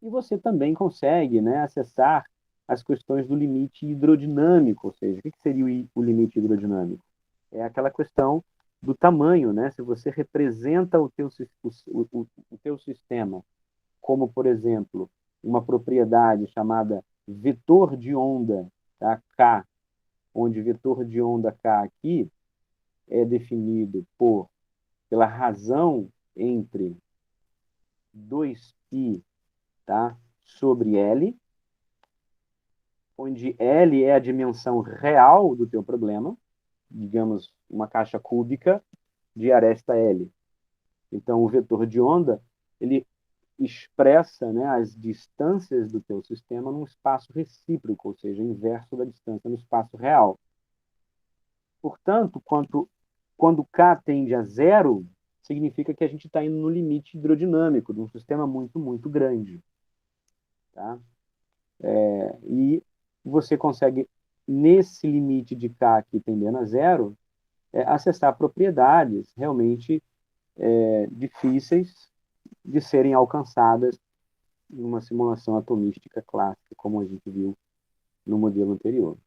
E você também consegue, né, acessar as questões do limite hidrodinâmico, ou seja, o que seria o limite hidrodinâmico? É aquela questão do tamanho, né? Se você representa o teu sistema como, por exemplo, uma propriedade chamada vetor de onda, tá? K, onde vetor de onda K aqui é definido pela razão entre dois I, tá? Sobre L, onde L é a dimensão real do teu problema, digamos, uma caixa cúbica de aresta L. Então, o vetor de onda, ele expressa, né, as distâncias do teu sistema num espaço recíproco, ou seja, inverso da distância no espaço real. Portanto, quando K tende a zero, significa que a gente está indo no limite hidrodinâmico de um sistema muito, muito grande. Tá? E você consegue, nesse limite de K aqui tendendo a zero, acessar propriedades realmente difíceis de serem alcançadas numa simulação atomística clássica, como a gente viu no modelo anterior.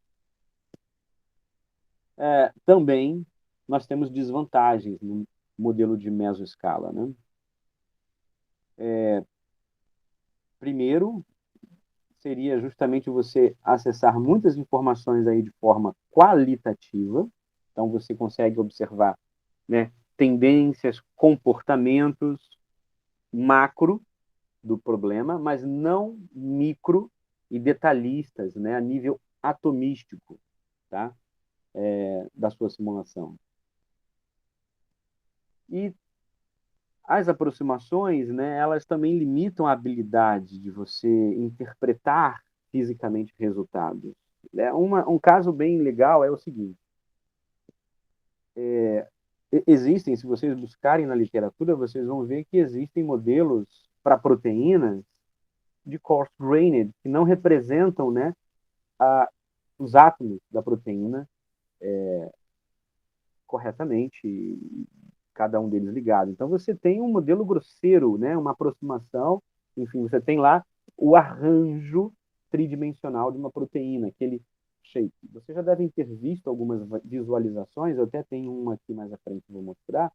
Também nós temos desvantagens no modelo de mesoescala. Né? Primeiro, seria justamente você acessar muitas informações aí de forma qualitativa. Então, você consegue observar, né, tendências, comportamentos macro do problema, mas não micro e detalhistas, né, a nível atomístico, tá? Da sua simulação. E as aproximações, né, elas também limitam a habilidade de você interpretar fisicamente resultados. Um caso bem legal é o seguinte: existem, se vocês buscarem na literatura, vocês vão ver que existem modelos para proteínas de coarse-grained que não representam, né, os átomos da proteína corretamente, cada um deles ligado. Então você tem um modelo grosseiro, né, uma aproximação, enfim, você tem lá o arranjo tridimensional de uma proteína, aquele shape. Vocês já devem ter visto algumas visualizações, eu até tenho uma aqui mais à frente que vou mostrar,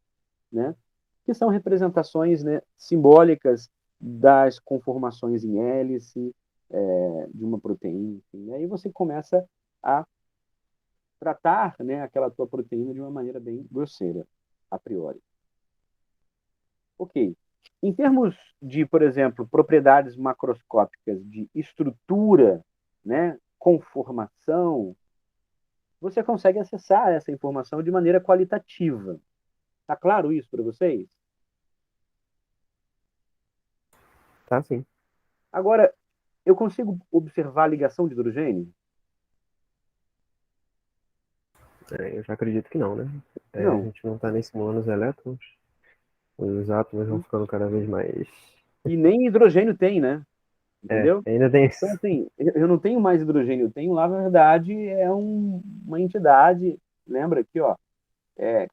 né, que são representações, né, simbólicas das conformações em hélice de uma proteína. Enfim. E aí você começa a tratar, né, aquela tua proteína de uma maneira bem grosseira, a priori. Ok. Em termos de, por exemplo, propriedades macroscópicas de estrutura, né, conformação, você consegue acessar essa informação de maneira qualitativa. Tá claro isso para vocês? Tá, sim. Agora, eu consigo observar a ligação de hidrogênio? Eu já acredito que não, né? A Não. gente não está nem simulando os elétrons, os átomos vão ficando cada vez mais. E nem hidrogênio tem, né? Entendeu? Ainda tem isso. Então, assim, eu não tenho mais hidrogênio, eu tenho lá, na verdade, uma entidade, lembra aqui, ó,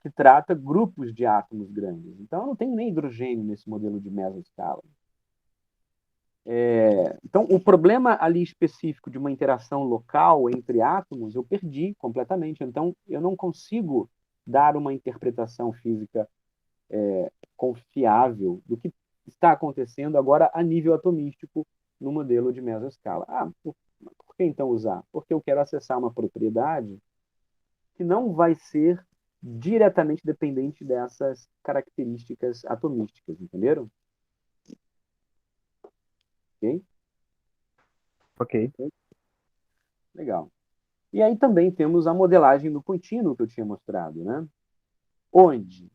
que trata grupos de átomos grandes. Então, eu não tenho nem hidrogênio nesse modelo de mesoscala. Então, o problema ali específico de uma interação local entre átomos, eu perdi completamente. Então, eu não consigo dar uma interpretação física confiável do que está acontecendo agora a nível atomístico no modelo de mesoscala. Por que então usar? Porque eu quero acessar uma propriedade que não vai ser diretamente dependente dessas características atomísticas, entenderam? Ok? Ok. Legal. E aí também temos a modelagem do contínuo que eu tinha mostrado, né? Onde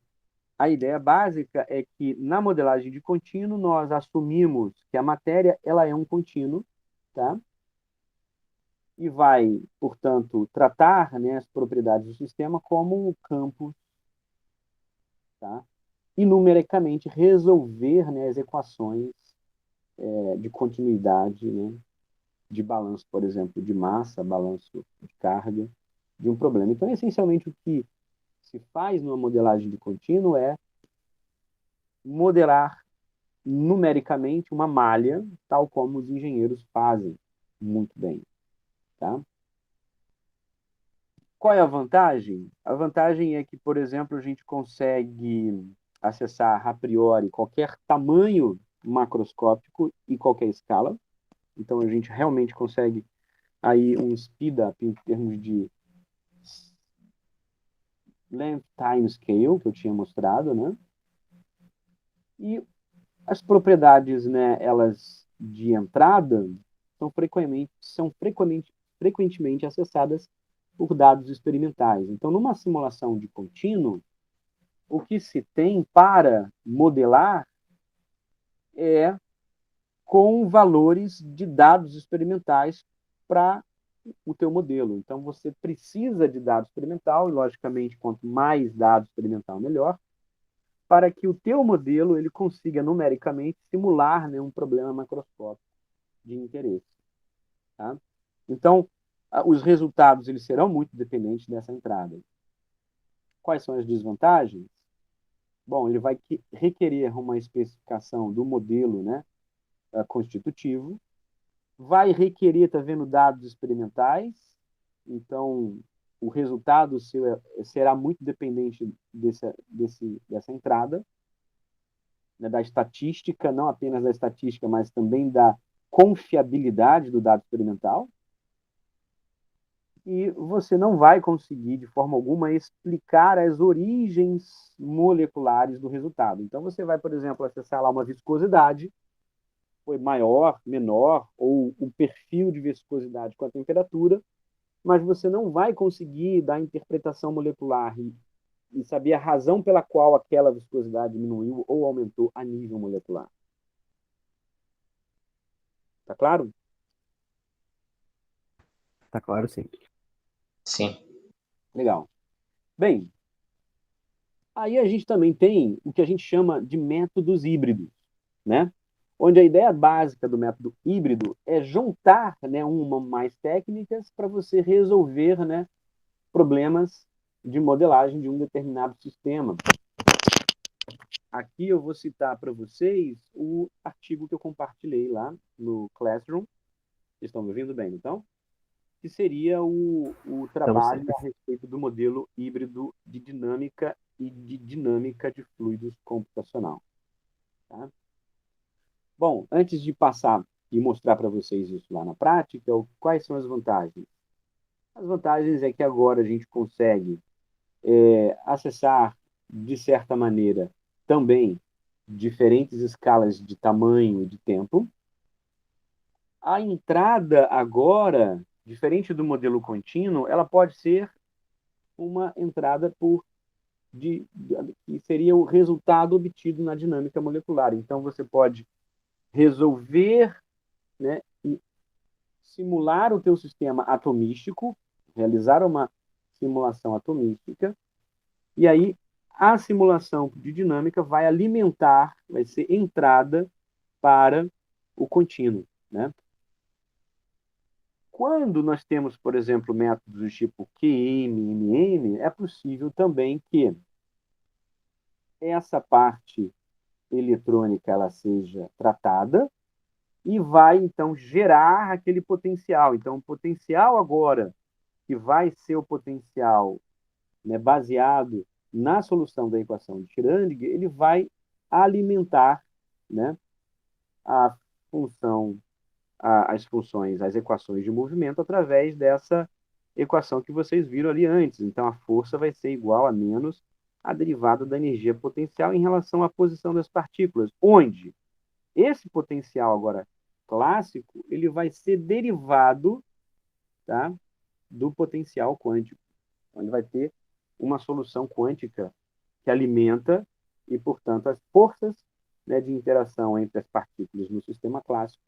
a ideia básica é que na modelagem de contínuo nós assumimos que a matéria ela é um contínuo, tá? E vai, portanto, tratar, né, as propriedades do sistema como campos, tá? E numericamente resolver, né, as equações de continuidade, né, de balanço, por exemplo, de massa, balanço de carga de um problema. Então, essencialmente, o que se faz numa modelagem de contínuo é modelar numericamente uma malha, tal como os engenheiros fazem muito bem, tá? Qual é a vantagem? A vantagem é que, por exemplo, a gente consegue acessar a priori qualquer tamanho macroscópico e qualquer escala. Então a gente realmente consegue aí um speed up em termos de length time scale que eu tinha mostrado, né? E As propriedades, né, elas de entrada frequentemente acessadas por dados experimentais. Então, numa simulação de contínuo, o que se tem para modelar é com valores de dados experimentais para o teu modelo. Então, você precisa de dado experimental, e, logicamente, quanto mais dado experimental, melhor, para que o teu modelo ele consiga, numericamente, simular, né, um problema macroscópico de interesse. Tá? Então, os resultados eles serão muito dependentes dessa entrada. Quais são as desvantagens? Bom, ele vai requerer uma especificação do modelo, né, constitutivo, vai requerer, tá vendo, dados experimentais, então o resultado seu será muito dependente dessa entrada, né, da estatística, não apenas da estatística, mas também da confiabilidade do dado experimental. E você não vai conseguir, de forma alguma, explicar as origens moleculares do resultado. Então, você vai, por exemplo, acessar lá uma viscosidade, foi maior, menor, ou o perfil de viscosidade com a temperatura, mas você não vai conseguir dar interpretação molecular e saber a razão pela qual aquela viscosidade diminuiu ou aumentou a nível molecular. Tá claro? Tá claro, sim. Sim. Legal. Bem, aí a gente também tem o que a gente chama de métodos híbridos, né? Onde a ideia básica do método híbrido é juntar, né, uma ou mais técnicas para você resolver, né, problemas de modelagem de um determinado sistema. Aqui eu vou citar para vocês o artigo que eu compartilhei lá no Classroom. Vocês estão me ouvindo bem, então? Que seria o Então, sim. trabalho a respeito do modelo híbrido de dinâmica e de dinâmica de fluidos computacional. Tá? Bom, antes de passar e mostrar para vocês isso lá na prática, quais são as vantagens? As vantagens é que agora a gente consegue acessar, de certa maneira, também diferentes escalas de tamanho e de tempo. A entrada agora, diferente do modelo contínuo, ela pode ser uma entrada que seria o resultado obtido na dinâmica molecular. Então, você pode resolver, né, e simular o teu sistema atomístico, realizar uma simulação atomística, e aí a simulação de dinâmica vai alimentar, vai ser entrada para o contínuo, né? Quando nós temos, por exemplo, métodos do tipo QM, MM, é possível também que essa parte eletrônica ela seja tratada e vai, então, gerar aquele potencial. Então, o potencial agora, que vai ser o potencial, né, baseado na solução da equação de Schrödinger, ele vai alimentar, né, a função, as funções, as equações de movimento através dessa equação que vocês viram ali antes. Então, a força vai ser igual a menos a derivada da energia potencial em relação à posição das partículas, onde esse potencial agora clássico ele vai ser derivado, tá, do potencial quântico. Então, ele vai ter uma solução quântica que alimenta e, portanto, as forças, né, de interação entre as partículas no sistema clássico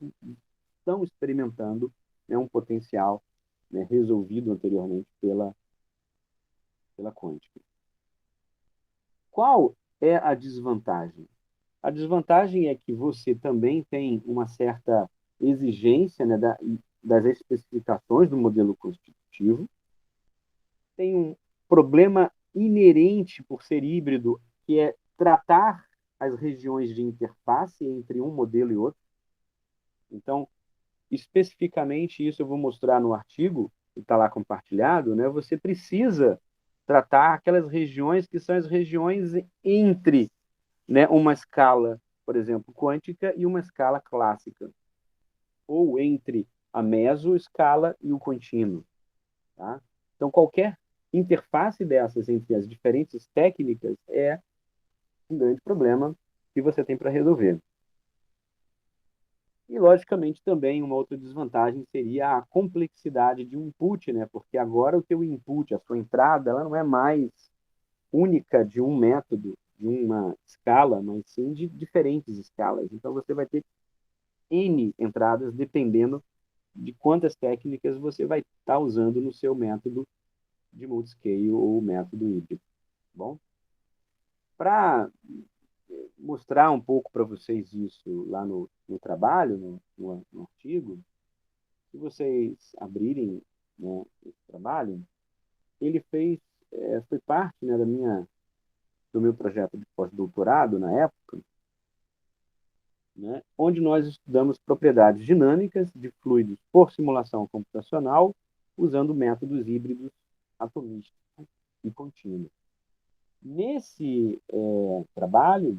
estão experimentando, né, um potencial, né, resolvido anteriormente pela quântica. Qual é a desvantagem? A desvantagem é que você também tem uma certa exigência, né, das especificações do modelo constitutivo, tem um problema inerente por ser híbrido, que é tratar as regiões de interface entre um modelo e outro. Então, especificamente, isso eu vou mostrar no artigo, que está lá compartilhado, né? Você precisa tratar aquelas regiões que são as regiões entre, né, uma escala, por exemplo, quântica e uma escala clássica, ou entre a mesoescala e o contínuo. Tá? Então, qualquer interface dessas entre as diferentes técnicas é um grande problema que você tem para resolver. logicamente, também uma outra desvantagem seria a complexidade de um input, né? Porque agora o teu input, a sua entrada, ela não é mais única de um método, de uma escala, mas sim de diferentes escalas. Então, você vai ter N entradas, dependendo de quantas técnicas você vai estar usando no seu método de multiscale ou método híbrido. Bom, para mostrar um pouco para vocês isso lá no trabalho, no artigo, se vocês abrirem, né, esse trabalho, ele foi parte, né, do meu projeto de pós-doutorado na época, né, onde nós estudamos propriedades dinâmicas de fluidos por simulação computacional, usando métodos híbridos atomísticos e contínuos. Nesse trabalho,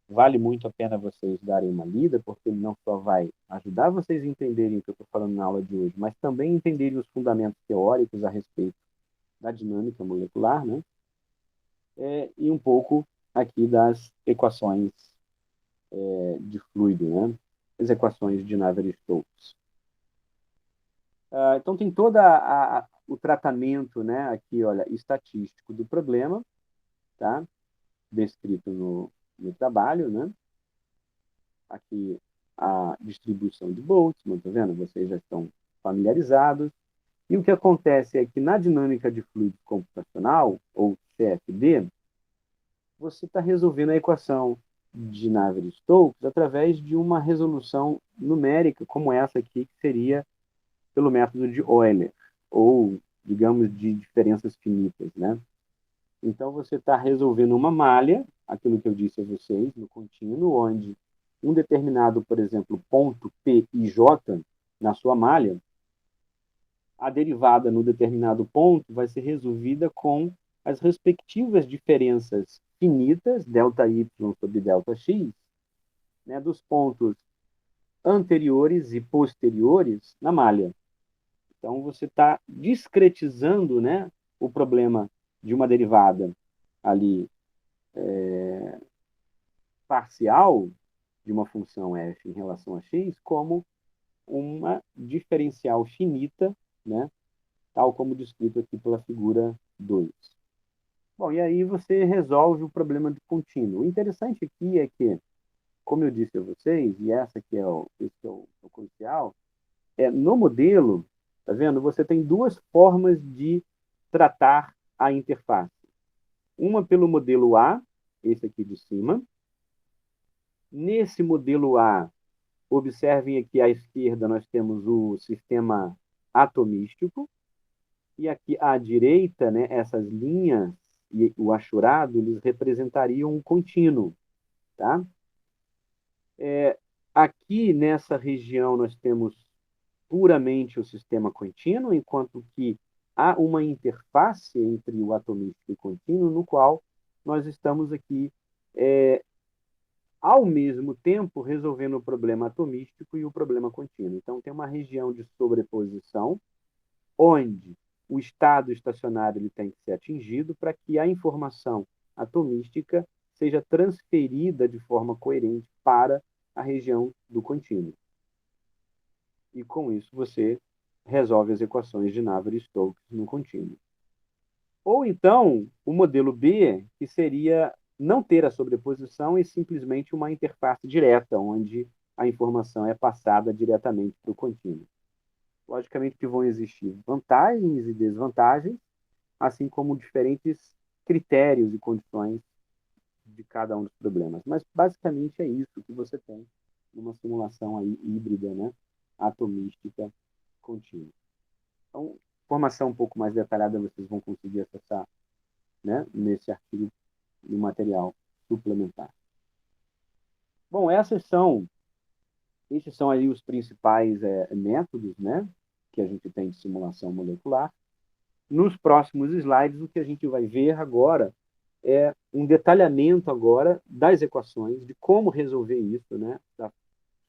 vale muito a pena vocês darem uma lida, porque ele não só vai ajudar vocês a entenderem o que eu estou falando na aula de hoje, mas também entenderem os fundamentos teóricos a respeito da dinâmica molecular, né? E um pouco aqui das equações de fluido, né? As equações de Navier-Stokes. Então, tem todo o tratamento, né, aqui, olha, estatístico do problema, tá? Descrito no trabalho, né? Aqui a distribuição de Boltzmann, tá vendo? Vocês já estão familiarizados. E o que acontece é que na dinâmica de fluido computacional, ou CFD, você está resolvendo a equação de Navier-Stokes através de uma resolução numérica, como essa aqui, que seria pelo método de Euler, ou, digamos, de diferenças finitas, né? Então, você está resolvendo uma malha, aquilo que eu disse a vocês, no contínuo, onde um determinado, por exemplo, ponto P e J na sua malha, a derivada no determinado ponto vai ser resolvida com as respectivas diferenças finitas, ΔY sobre ΔX, né, dos pontos anteriores e posteriores na malha. Então, você está discretizando, né, o problema de uma derivada ali parcial de uma função f em relação a x como uma diferencial finita, né, tal como descrito aqui pela figura 2. Bom, e aí você resolve o problema de contínuo. O interessante aqui é que, como eu disse a vocês, e esse é o crucial, no modelo, tá vendo? Você tem duas formas de tratar a interface. Uma pelo modelo A, esse aqui de cima. Nesse modelo A, observem aqui à esquerda, nós temos o sistema atomístico, e aqui à direita, né, essas linhas e o achurado, eles representariam um contínuo. Tá? Aqui nessa região nós temos puramente o sistema contínuo, enquanto que há uma interface entre o atomístico e o contínuo, no qual nós estamos aqui, ao mesmo tempo, resolvendo o problema atomístico e o problema contínuo. Então, tem uma região de sobreposição, onde o estado estacionário ele tem que ser atingido para que a informação atomística seja transferida de forma coerente para a região do contínuo. E com isso você resolve as equações de Navier-Stokes no contínuo. Ou então, o modelo B, que seria não ter a sobreposição e simplesmente uma interface direta, onde a informação é passada diretamente para o contínuo. Logicamente que vão existir vantagens e desvantagens, assim como diferentes critérios e condições de cada um dos problemas. Mas, basicamente, é isso que você tem numa simulação aí híbrida, né, atomística contínua. Então, informação um pouco mais detalhada vocês vão conseguir acessar, né, nesse artigo no material suplementar. Bom, esses são aí os principais métodos, né, que a gente tem de simulação molecular. Nos próximos slides, o que a gente vai ver agora é um detalhamento agora das equações, de como resolver isso, né,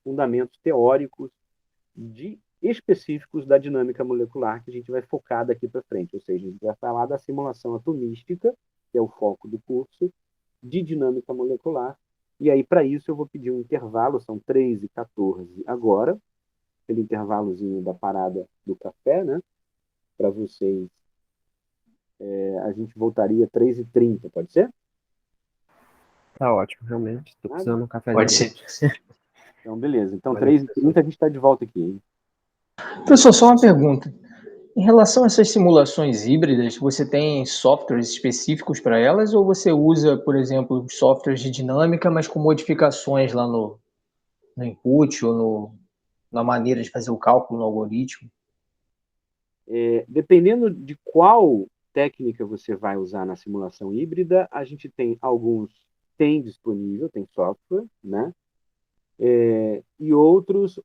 fundamentos teóricos específicos da dinâmica molecular que a gente vai focar daqui para frente. Ou seja, a gente vai falar da simulação atomística, que é o foco do curso, de dinâmica molecular E aí, para isso, eu vou pedir um intervalo, são 3h14 agora, aquele intervalozinho da parada do café, né? Para vocês, a gente voltaria 3h30, pode ser? Tá ótimo, realmente. Tô Nada? precisando de um Pode cafezinho ser. mesmo. Então, beleza. Então, Valeu, professor. 3h30 a gente está de volta aqui, hein? Professor, só uma pergunta. Em relação a essas simulações híbridas, você tem softwares específicos para elas ou você usa, por exemplo, softwares de dinâmica, mas com modificações lá no input ou na maneira de fazer o cálculo no algoritmo? Dependendo de qual técnica você vai usar na simulação híbrida, a gente tem alguns tem disponível, tem software, né? E outros,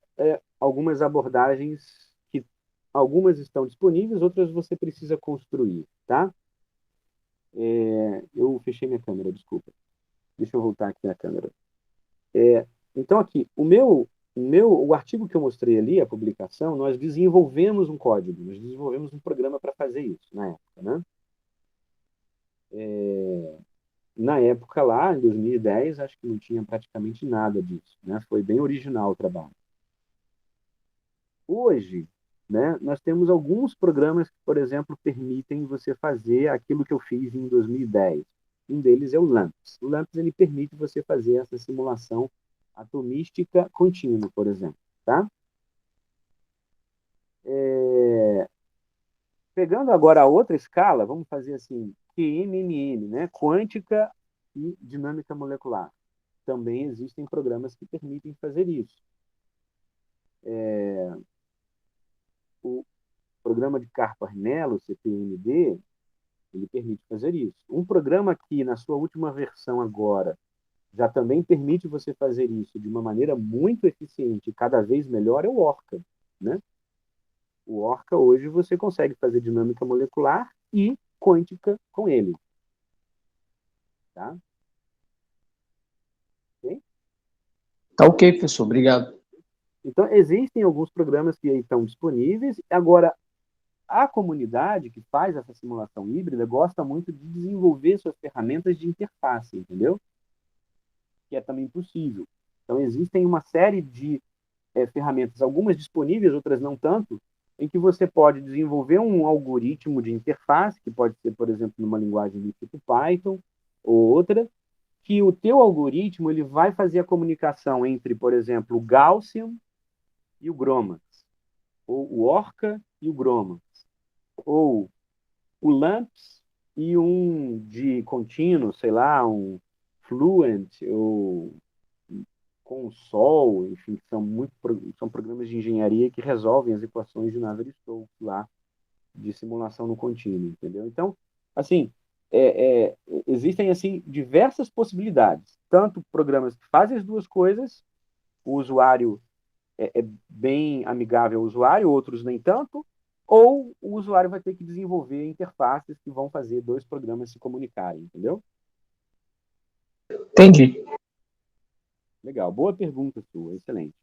algumas abordagens que algumas estão disponíveis, outras você precisa construir, tá? Eu fechei minha câmera, desculpa. Deixa eu voltar aqui na câmera. Então, aqui, o artigo que eu mostrei ali, a publicação, nós desenvolvemos um código, nós desenvolvemos um programa para fazer isso na época, né? Na época lá, em 2010, acho que não tinha praticamente nada disso, né? Foi bem original o trabalho. Hoje, né, nós temos alguns programas que, por exemplo, permitem você fazer aquilo que eu fiz em 2010. Um deles é o LAMMPS. O LAMMPS ele permite você fazer essa simulação atomística contínua, por exemplo, tá? Pegando agora a outra escala, vamos fazer assim, QMMM, né? Quântica e dinâmica molecular. Também existem programas que permitem fazer isso. O programa de Carpar-Nelo, CPMD, ele permite fazer isso. Um programa que, na sua última versão agora, já também permite você fazer isso de uma maneira muito eficiente e cada vez melhor é o Orca, né? O Orca, hoje, você consegue fazer dinâmica molecular e quântica com ele, tá? Ok? Tá ok, professor. Obrigado. Então, existem alguns programas que estão disponíveis. Agora, a comunidade que faz essa simulação híbrida gosta muito de desenvolver suas ferramentas de interface, entendeu? Que é também possível. Então, existem uma série de ferramentas, algumas disponíveis, outras não tanto, em que você pode desenvolver um algoritmo de interface, que pode ser, por exemplo, numa linguagem do tipo Python, ou outra, que o teu algoritmo ele vai fazer a comunicação entre, por exemplo, o Gaussian e o GROMACS, ou o Orca e o GROMACS, ou o LAMMPS e um de contínuo, sei lá, um Fluent, ou com o Sol, enfim, são programas de engenharia que resolvem as equações de Navier-Stokes lá, de simulação no contínuo, entendeu? Então, assim, existem assim diversas possibilidades, tanto programas que fazem as duas coisas, o usuário é bem amigável ao usuário, outros nem tanto, ou o usuário vai ter que desenvolver interfaces que vão fazer dois programas se comunicarem, entendeu? Entendi. Legal, boa pergunta sua, excelente.